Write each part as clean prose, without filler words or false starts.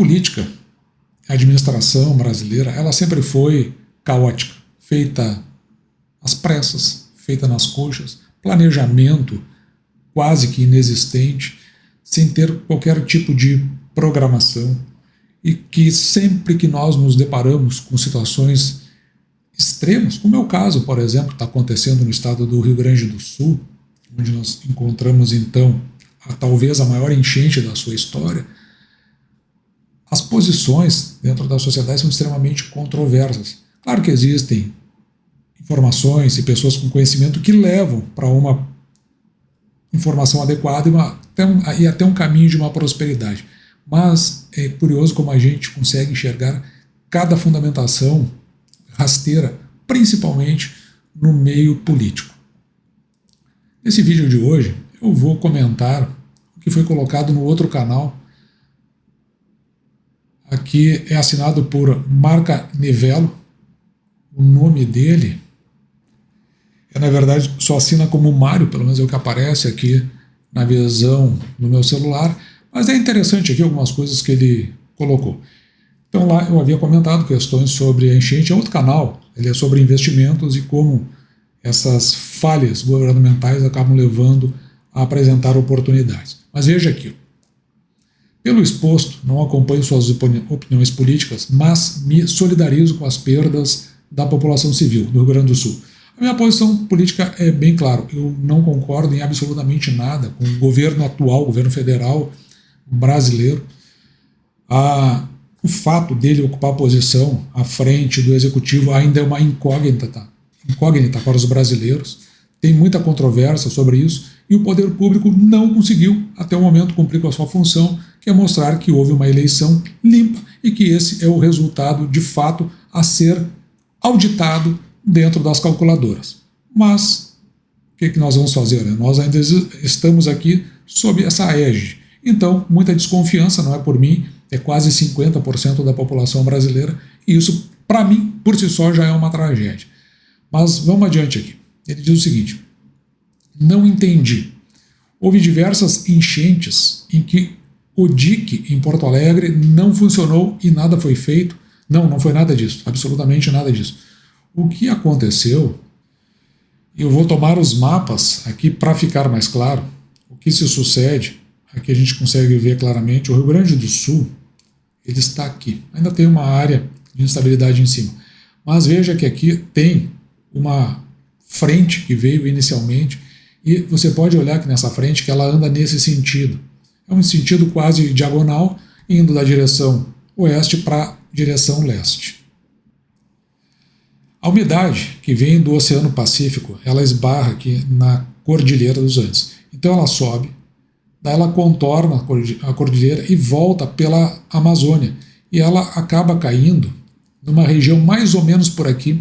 política, a administração brasileira, ela sempre foi caótica, feita às pressas, feita nas coxas, planejamento quase que inexistente, sem ter qualquer tipo de programação, e que sempre que nós nos deparamos com situações extremas, como é o caso, por exemplo, que está acontecendo no estado do Rio Grande do Sul, onde nós encontramos então talvez a maior enchente da sua história, as posições dentro da sociedade são extremamente controversas. Claro que existem informações e pessoas com conhecimento que levam para uma informação adequada e até um caminho de uma prosperidade. Mas é curioso como a gente consegue enxergar cada fundamentação rasteira, principalmente no meio político. Nesse vídeo de hoje, eu vou comentar o que foi colocado no outro canal. Aqui é assinado por Marca Nivello. O nome dele na verdade, só assina como Mário, pelo menos é o que aparece aqui na visão do meu celular, mas é interessante aqui algumas coisas que ele colocou. Então lá eu havia comentado questões sobre a enchente, é outro canal, ele é sobre investimentos e como essas falhas governamentais acabam levando a apresentar oportunidades. Mas veja aqui, pelo exposto, não acompanho suas opiniões políticas, mas me solidarizo com as perdas da população civil do Rio Grande do Sul. A minha posição política é bem clara, eu não concordo em absolutamente nada com o governo atual, o governo federal brasileiro. O fato dele ocupar a posição à frente do executivo ainda é uma incógnita para os brasileiros, tem muita controvérsia sobre isso, e o poder público não conseguiu, até o momento, cumprir com a sua função, que é mostrar que houve uma eleição limpa e que esse é o resultado, de fato, a ser auditado dentro das calculadoras. Mas o que nós vamos fazer? Nós ainda estamos aqui sob essa égide. Então, muita desconfiança, não é por mim, é quase 50% da população brasileira, e isso, para mim, por si só, já é uma tragédia. Mas vamos adiante aqui. Ele diz o seguinte: não entendi. Houve diversas enchentes em que o dique em Porto Alegre não funcionou e nada foi feito. Não foi nada disso, absolutamente nada disso. O que aconteceu, eu vou tomar os mapas aqui para ficar mais claro, o que se sucede, aqui a gente consegue ver claramente, o Rio Grande do Sul, ele está aqui, ainda tem uma área de instabilidade em cima, mas veja que aqui tem uma frente que veio inicialmente, e você pode olhar aqui nessa frente que ela anda nesse sentido, é um sentido quase diagonal, indo da direção oeste para a direção leste. A umidade que vem do Oceano Pacífico, ela esbarra aqui na Cordilheira dos Andes. Então ela sobe, daí ela contorna a cordilheira e volta pela Amazônia. E ela acaba caindo numa região mais ou menos por aqui,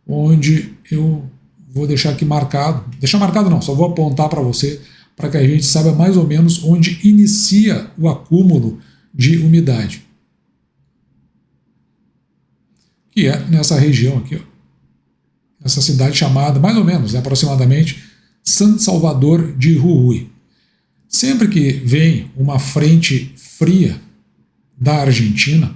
onde eu vou deixar aqui marcado. Deixar marcado não, só vou apontar para você, para que a gente saiba mais ou menos onde inicia o acúmulo de umidade. Que é nessa região aqui, ó. Essa cidade chamada, mais ou menos, aproximadamente, San Salvador de Jujuy. Sempre que vem uma frente fria da Argentina,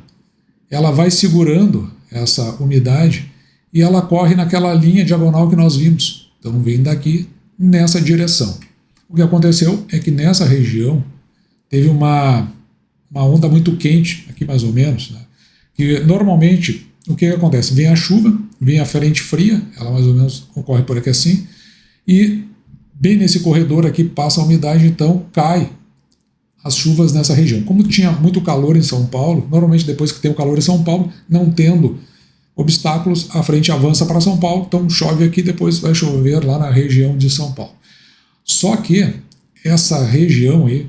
ela vai segurando essa umidade e ela corre naquela linha diagonal que nós vimos. Então vem daqui nessa direção. O que aconteceu é que nessa região teve uma onda muito quente, aqui mais ou menos, né? Que normalmente o que acontece? Vem a chuva, vem a frente fria, ela mais ou menos ocorre por aqui assim, e bem nesse corredor aqui passa a umidade, então cai as chuvas nessa região. Como tinha muito calor em São Paulo, normalmente depois que tem o calor em São Paulo, não tendo obstáculos, a frente avança para São Paulo, então chove aqui, depois vai chover lá na região de São Paulo. Só que essa região aí,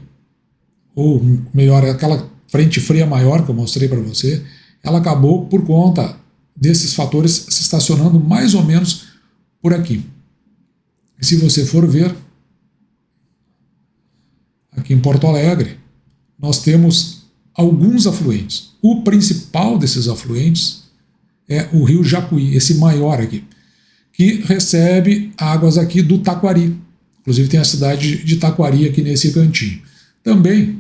ou melhor, aquela frente fria maior que eu mostrei para você, ela acabou, por conta desses fatores, se estacionando mais ou menos por aqui. E se você for ver, aqui em Porto Alegre, nós temos alguns afluentes. O principal desses afluentes é o rio Jacuí, esse maior aqui, que recebe águas aqui do Taquari. Inclusive tem a cidade de Taquari aqui nesse cantinho. Também,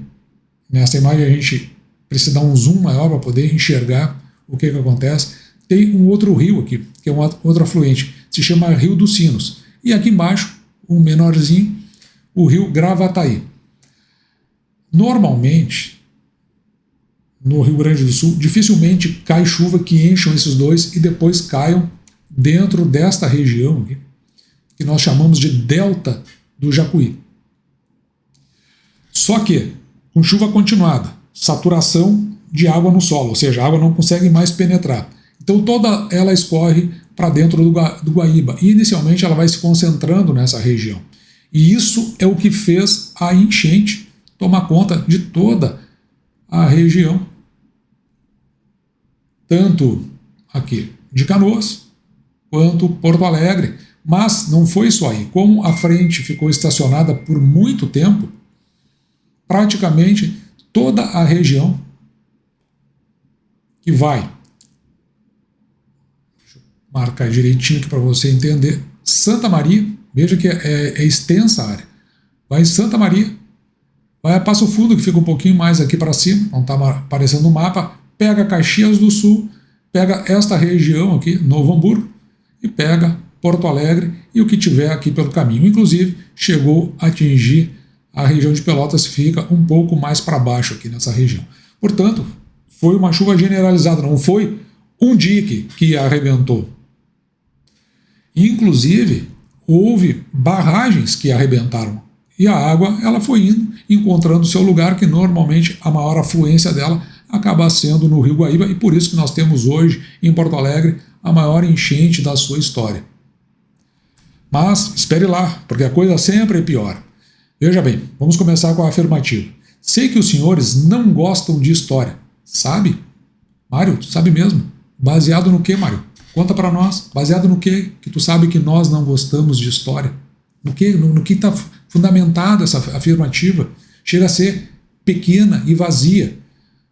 nessa imagem a gente precisa dar um zoom maior para poder enxergar o que acontece. Tem um outro rio aqui, que é um outro afluente, se chama Rio dos Sinos. E aqui embaixo, um menorzinho, o rio Gravataí. Normalmente, no Rio Grande do Sul, dificilmente cai chuva que encham esses dois e depois caiam dentro desta região aqui, que nós chamamos de Delta do Jacuí. Só que, com chuva continuada, saturação de água no solo, ou seja, a água não consegue mais penetrar. Então toda ela escorre para dentro do Guaíba e inicialmente ela vai se concentrando nessa região. E isso é o que fez a enchente tomar conta de toda a região, tanto aqui de Canoas quanto Porto Alegre. Mas não foi só aí. Como a frente ficou estacionada por muito tempo, praticamente toda a região que vai, deixa eu marcar direitinho aqui para você entender, Santa Maria, veja que é extensa a área, vai em Santa Maria, vai a Passo Fundo, que fica um pouquinho mais aqui para cima, não está aparecendo no mapa, pega Caxias do Sul, pega esta região aqui, Novo Hamburgo, e pega Porto Alegre e o que tiver aqui pelo caminho. Inclusive, chegou a atingir a região de Pelotas, fica um pouco mais para baixo aqui nessa região. Portanto, foi uma chuva generalizada, não foi um dique que arrebentou. Inclusive, houve barragens que arrebentaram. E a água ela foi indo, encontrando seu lugar, que normalmente a maior afluência dela acaba sendo no Rio Guaíba, e por isso que nós temos hoje, em Porto Alegre, a maior enchente da sua história. Mas espere lá, porque a coisa sempre é pior. Veja bem, vamos começar com a afirmativa. Sei que os senhores não gostam de história. Sabe? Mário, sabe mesmo? Baseado no que, Mário? Conta para nós. Baseado no que tu sabe que nós não gostamos de história? No que está fundamentada essa afirmativa? Chega a ser pequena e vazia.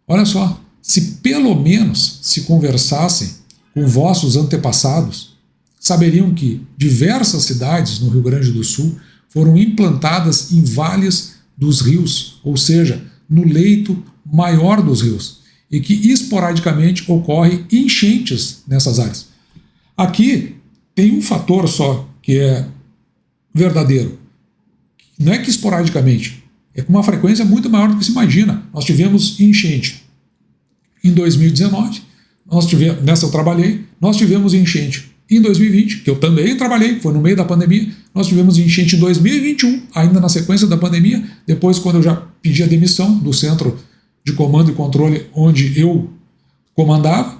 Olha só, se pelo menos se conversassem com vossos antepassados, saberiam que diversas cidades no Rio Grande do Sul foram implantadas em vales dos rios, ou seja, no leito maior dos rios, e que esporadicamente ocorrem enchentes nessas áreas. Aqui tem um fator só que é verdadeiro. Não é que esporadicamente, é com uma frequência muito maior do que se imagina. Nós tivemos enchente em 2019, nessa eu trabalhei, nós tivemos enchente em 2020, que eu também trabalhei, foi no meio da pandemia, nós tivemos enchente em 2021, ainda na sequência da pandemia, depois quando eu já pedi a demissão do centro de comando e controle onde eu comandava,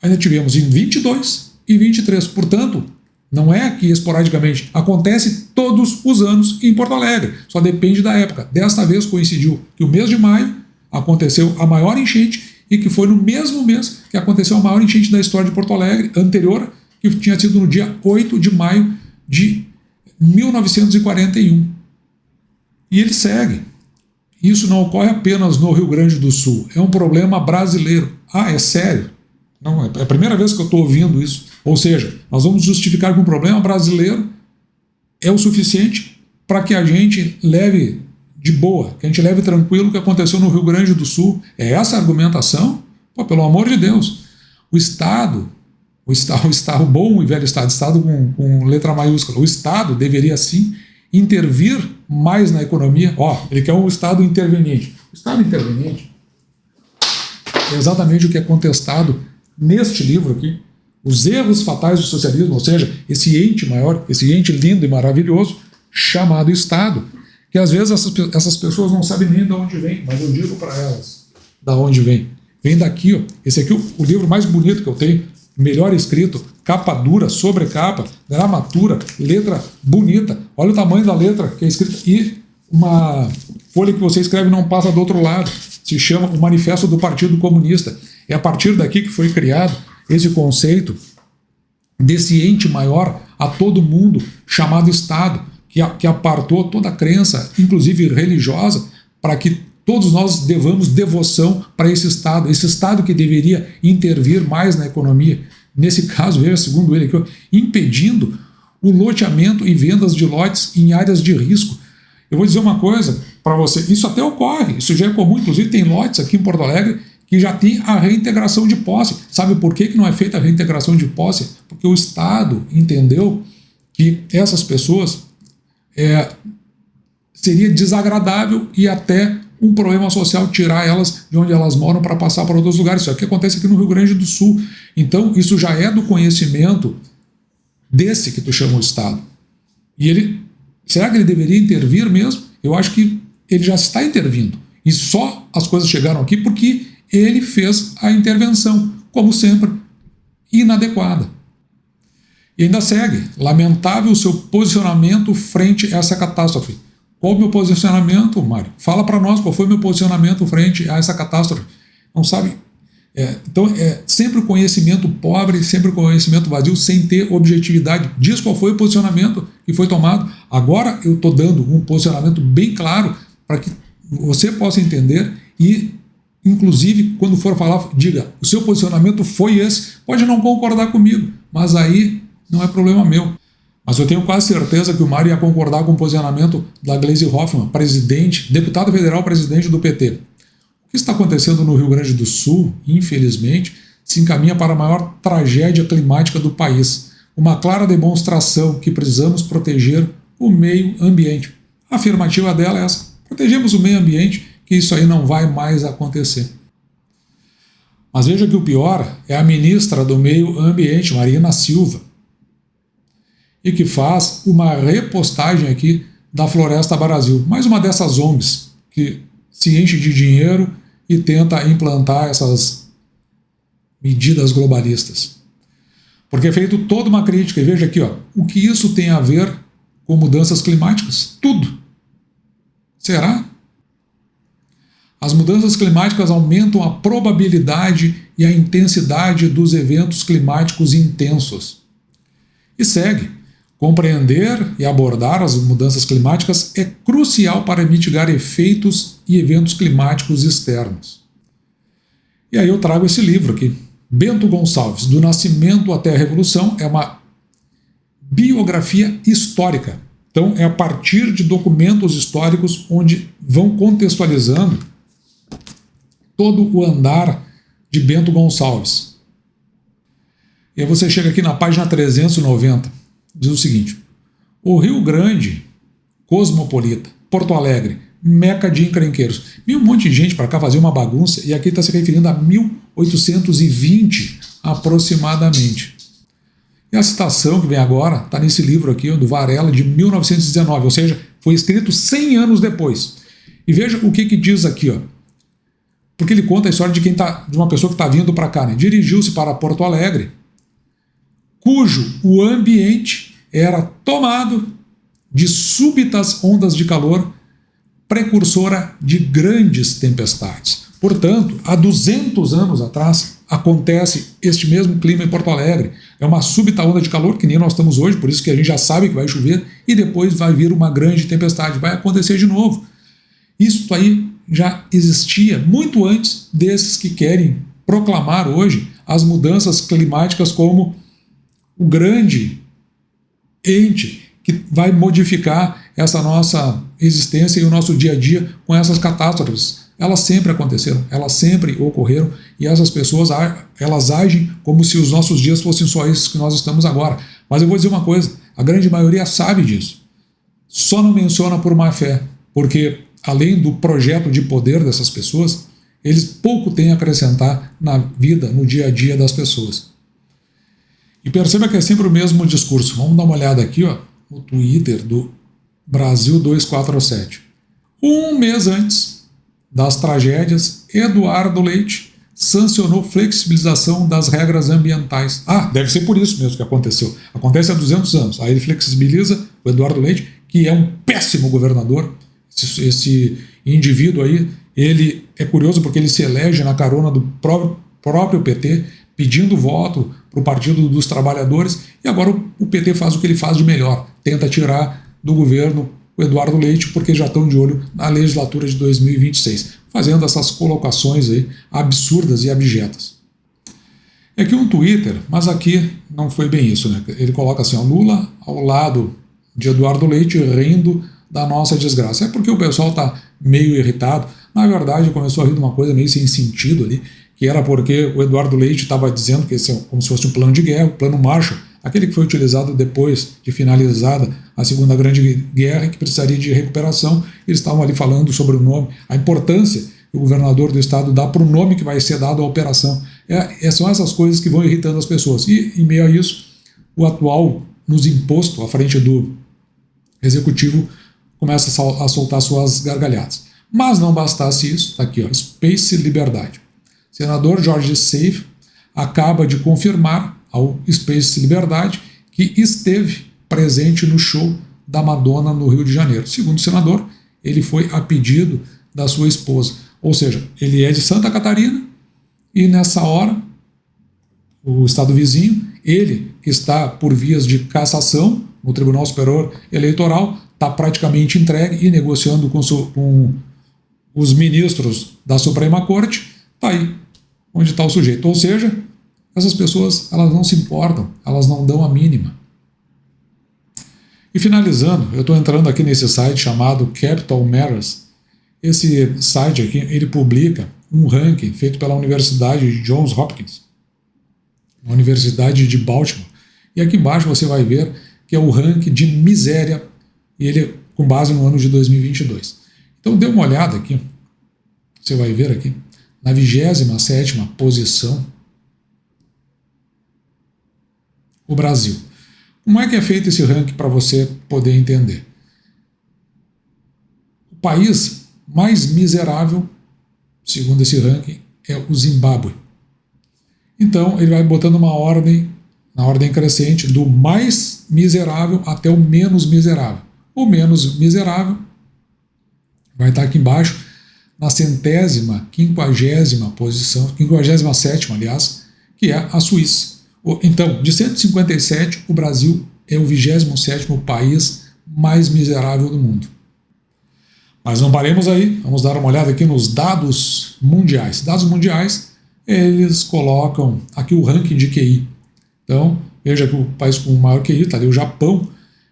ainda tivemos em 22 e 23, portanto, não é que esporadicamente, acontece todos os anos em Porto Alegre, só depende da época. Desta vez coincidiu que o mês de maio aconteceu a maior enchente e que foi no mesmo mês que aconteceu a maior enchente da história de Porto Alegre, anterior, que tinha sido no dia 8 de maio de 1941. E ele segue. Isso não ocorre apenas no Rio Grande do Sul, é um problema brasileiro. Ah, é sério? Não, é a primeira vez que eu estou ouvindo isso. Ou seja, nós vamos justificar que um problema brasileiro é o suficiente para que a gente leve de boa, que a gente leve tranquilo o que aconteceu no Rio Grande do Sul. É essa a argumentação? Pô, pelo amor de Deus. O Estado, o bom e velho Estado com letra maiúscula, o Estado deveria sim intervir mais na economia. Ele quer um Estado interveniente. O Estado interveniente é exatamente o que é contestado neste livro aqui, Os Erros Fatais do Socialismo, ou seja, esse ente maior, esse ente lindo e maravilhoso, chamado Estado, que às vezes essas pessoas não sabem nem de onde vem, mas eu digo para elas da onde vem. Vem daqui, ó. Esse aqui é o livro mais bonito que eu tenho, melhor escrito, capa dura, sobrecapa, gramatura, letra bonita. Olha o tamanho da letra que é escrita. E uma folha que você escreve não passa do outro lado. Se chama o Manifesto do Partido Comunista. É a partir daqui que foi criado esse conceito desse ente maior a todo mundo, chamado Estado, que apartou toda a crença, inclusive religiosa, para que todos nós devamos devoção para esse Estado que deveria intervir mais na economia. Nesse caso, veja, segundo ele aqui, impedindo o loteamento e vendas de lotes em áreas de risco. Eu vou dizer uma coisa para você, isso até ocorre, isso já é comum, inclusive tem lotes aqui em Porto Alegre que já tem a reintegração de posse. Sabe por que não é feita a reintegração de posse? Porque o Estado entendeu que essas pessoas seria desagradável e até um problema social tirar elas de onde elas moram para passar para outros lugares. Isso aqui acontece aqui no Rio Grande do Sul. Então, isso já é do conhecimento desse que tu chama o Estado. E será que ele deveria intervir mesmo? Eu acho que ele já está intervindo. E só as coisas chegaram aqui porque ele fez a intervenção, como sempre, inadequada. E ainda segue. Lamentável o seu posicionamento frente a essa catástrofe. Qual o meu posicionamento, Mário? Fala para nós qual foi o meu posicionamento frente a essa catástrofe. Não sabe? Então, sempre o conhecimento pobre, sempre o conhecimento vazio, sem ter objetividade. Diz qual foi o posicionamento que foi tomado. Agora eu estou dando um posicionamento bem claro para que você possa entender e, inclusive, quando for falar, diga, o seu posicionamento foi esse. Pode não concordar comigo, mas aí não é problema meu. Mas eu tenho quase certeza que o Mário ia concordar com o posicionamento da Gleisi Hoffmann, deputada federal presidente do PT. O que está acontecendo no Rio Grande do Sul, infelizmente, se encaminha para a maior tragédia climática do país. Uma clara demonstração que precisamos proteger o meio ambiente. A afirmativa dela é essa. Protegemos o meio ambiente, que isso aí não vai mais acontecer. Mas veja que o pior é a ministra do Meio Ambiente, Marina Silva, e que faz uma repostagem aqui da Floresta Brasil. Mais uma dessas ONGs que se enche de dinheiro e tenta implantar essas medidas globalistas. Porque é feito toda uma crítica. E veja aqui, o que isso tem a ver com mudanças climáticas? Tudo. Será? As mudanças climáticas aumentam a probabilidade e a intensidade dos eventos climáticos intensos. E segue. Compreender e abordar as mudanças climáticas é crucial para mitigar efeitos e eventos climáticos externos. E aí eu trago esse livro aqui, Bento Gonçalves, Do Nascimento até a Revolução, é uma biografia histórica. Então é a partir de documentos históricos onde vão contextualizando todo o andar de Bento Gonçalves. E aí você chega aqui na página 390. Diz o seguinte: o Rio Grande, cosmopolita, Porto Alegre, meca de encrenqueiros. Vinha um monte de gente para cá fazer uma bagunça, e aqui está se referindo a 1820 aproximadamente. E a citação que vem agora está nesse livro aqui, do Varela, de 1919, ou seja, foi escrito 100 anos depois. E veja o que diz aqui, porque ele conta a história de uma pessoa que está vindo para cá, né? Dirigiu-se para Porto Alegre, cujo o ambiente era tomado de súbitas ondas de calor, precursora de grandes tempestades. Portanto, há 200 anos atrás, acontece este mesmo clima em Porto Alegre. É uma súbita onda de calor, que nem nós estamos hoje, por isso que a gente já sabe que vai chover, e depois vai vir uma grande tempestade, vai acontecer de novo. Isso aí já existia muito antes desses que querem proclamar hoje as mudanças climáticas como o grande ente que vai modificar essa nossa existência e o nosso dia a dia com essas catástrofes. Elas sempre aconteceram, elas sempre ocorreram, e essas pessoas elas agem como se os nossos dias fossem só esses que nós estamos agora. Mas eu vou dizer uma coisa, a grande maioria sabe disso, só não menciona por má fé, porque além do projeto de poder dessas pessoas, eles pouco têm a acrescentar na vida, no dia a dia das pessoas. E perceba que é sempre o mesmo discurso. Vamos dar uma olhada aqui, no Twitter do Brasil 247. Um mês antes das tragédias, Eduardo Leite sancionou flexibilização das regras ambientais. Deve ser por isso mesmo que aconteceu. Acontece há 200 anos. Aí ele flexibiliza, o Eduardo Leite, que é um péssimo governador. Esse indivíduo aí, ele é curioso porque ele se elege na carona do próprio PT, pedindo voto para o Partido dos Trabalhadores, e agora o PT faz o que ele faz de melhor, tenta tirar do governo o Eduardo Leite, porque já estão de olho na legislatura de 2026, fazendo essas colocações aí absurdas e abjetas. É aqui um Twitter, mas aqui não foi bem isso, né? Ele coloca assim, Lula ao lado de Eduardo Leite rindo da nossa desgraça. É porque o pessoal está meio irritado. Na verdade, começou a rir de uma coisa meio sem sentido ali, que era porque o Eduardo Leite estava dizendo que esse é como se fosse um plano de guerra, o plano Marshall, aquele que foi utilizado depois de finalizada a Segunda Grande Guerra, que precisaria de recuperação. Eles estavam ali falando sobre o nome, a importância que o governador do estado dá para o nome que vai ser dado à operação. São essas coisas que vão irritando as pessoas. E, em meio a isso, o atual nos imposto à frente do executivo começa a soltar suas gargalhadas. Mas não bastasse isso, está aqui, ó, Space Liberdade. Senador George Safe acaba de confirmar ao Space Liberdade que esteve presente no show da Madonna no Rio de Janeiro. Segundo o senador, ele foi a pedido da sua esposa. Ou seja, ele é de Santa Catarina e nessa hora, o estado vizinho, ele que está por vias de cassação no Tribunal Superior Eleitoral, está praticamente entregue e negociando com os ministros da Suprema Corte, está aí onde está o sujeito. Ou seja, essas pessoas elas não se importam, elas não dão a mínima. E finalizando, eu estou entrando aqui nesse site chamado Capital Matters. Esse site aqui, ele publica um ranking feito pela Universidade de Johns Hopkins, na Universidade de Baltimore. E aqui embaixo você vai ver que é o ranking de miséria, e ele é com base no ano de 2022. Então dê uma olhada aqui, você vai ver aqui, na 27ª posição, o Brasil. Como é que é feito esse ranking para você poder entender? O país mais miserável, segundo esse ranking, é o Zimbábue. Então ele vai botando uma ordem, na ordem crescente, do mais miserável até o menos miserável. O menos miserável vai estar aqui embaixo, na 150ª posição, 57ª, aliás, que é a Suíça. Então, de 157, o Brasil é o 27º país mais miserável do mundo. Mas não paremos aí, vamos dar uma olhada aqui nos dados mundiais. Dados mundiais, eles colocam aqui o ranking de QI. Então, veja que o país com o maior QI está ali, o Japão.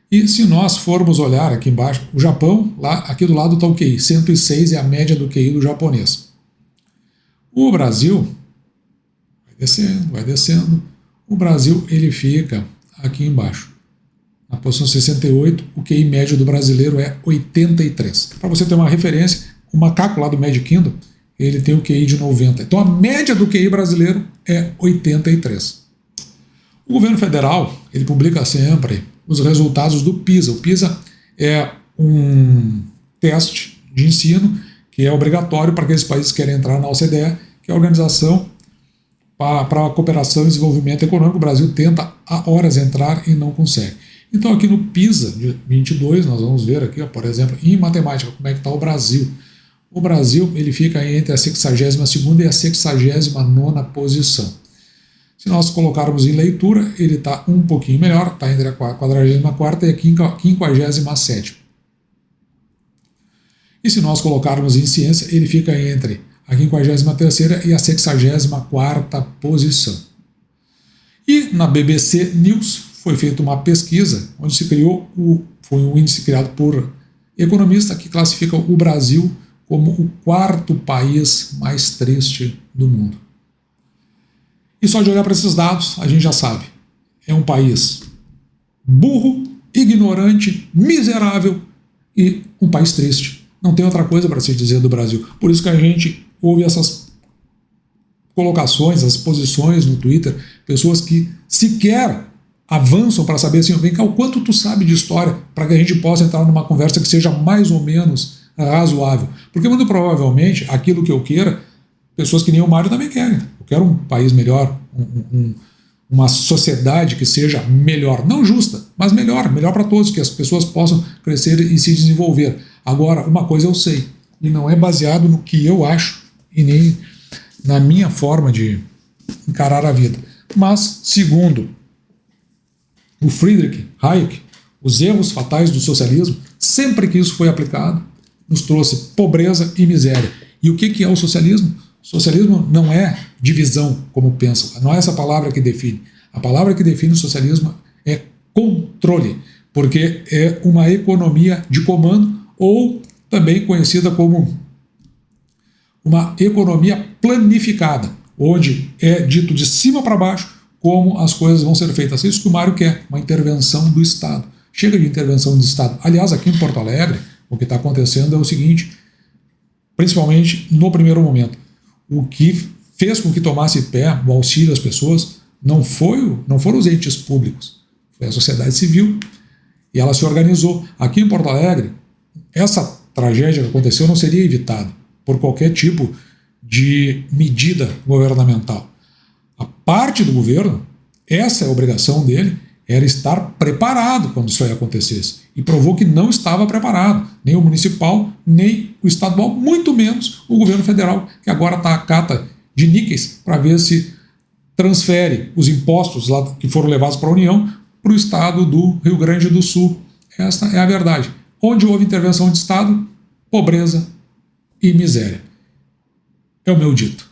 E se nós formos olhar aqui embaixo, o Japão, lá aqui do lado está o QI, 106 é a média do QI do japonês. O Brasil, vai descendo, o Brasil ele fica aqui embaixo. Na posição 68, o QI médio do brasileiro é 83. Para você ter uma referência, o macaco lá do Magic Kingdom, ele tem o QI de 90. Então a média do QI brasileiro é 83. O governo federal, ele publica sempre os resultados do PISA. O PISA é um teste de ensino que é obrigatório para aqueles países que querem entrar na OCDE, que é a Organização para a Cooperação e Desenvolvimento Econômico. O Brasil tenta há horas entrar e não consegue. Então aqui no PISA de 22, nós vamos ver aqui, ó, por exemplo, em matemática, como é que está o Brasil. O Brasil ele fica entre a 62ª e a 69ª posição. Se nós colocarmos em leitura, ele está um pouquinho melhor, está entre a 44ª e a 57ª. E se nós colocarmos em ciência, ele fica entre a 53ª e a 64ª posição. E na BBC News foi feita uma pesquisa onde se criou foi um índice criado por economista que classifica o Brasil como o 4º país mais triste do mundo. E só de olhar para esses dados, a gente já sabe. É um país burro, ignorante, miserável e um país triste. Não tem outra coisa para se dizer do Brasil. Por isso que a gente ouve essas colocações, as posições no Twitter, pessoas que sequer avançam para saber assim, vem cá, o quanto tu sabe de história, para que a gente possa entrar numa conversa que seja mais ou menos razoável. Porque muito provavelmente, aquilo que eu queira, pessoas que nem o Mário também querem. Eu quero um país melhor, uma sociedade que seja melhor, não justa, mas melhor para todos, que as pessoas possam crescer e se desenvolver. Agora, uma coisa eu sei, e não é baseado no que eu acho, e nem na minha forma de encarar a vida, mas, segundo o Friedrich Hayek, os erros fatais do socialismo, sempre que isso foi aplicado, nos trouxe pobreza e miséria. E o que é o socialismo? Socialismo não é divisão, como pensam. Não é essa palavra que define. A palavra que define o socialismo é controle. porque é uma economia de comando, ou também conhecida como uma economia planificada, onde é dito de cima para baixo como as coisas vão ser feitas. É isso que o Mário quer, uma intervenção do Estado. Chega de intervenção do Estado. Aliás, aqui em Porto Alegre, o que está acontecendo é o seguinte, principalmente no primeiro momento, o que fez com que tomasse pé o auxílio às pessoas não foram os entes públicos, foi a sociedade civil, e ela se organizou. Aqui em Porto Alegre, essa tragédia que aconteceu não seria evitada por qualquer tipo de medida governamental. A parte do governo, essa é a obrigação dele, era estar preparado quando isso aí acontecesse. E provou que não estava preparado, nem o municipal, nem o estadual, muito menos o governo federal, que agora está à cata de níqueis para ver se transfere os impostos lá que foram levados para a União para o estado do Rio Grande do Sul. Esta é a verdade. Onde houve intervenção de Estado, pobreza e miséria. É o meu dito.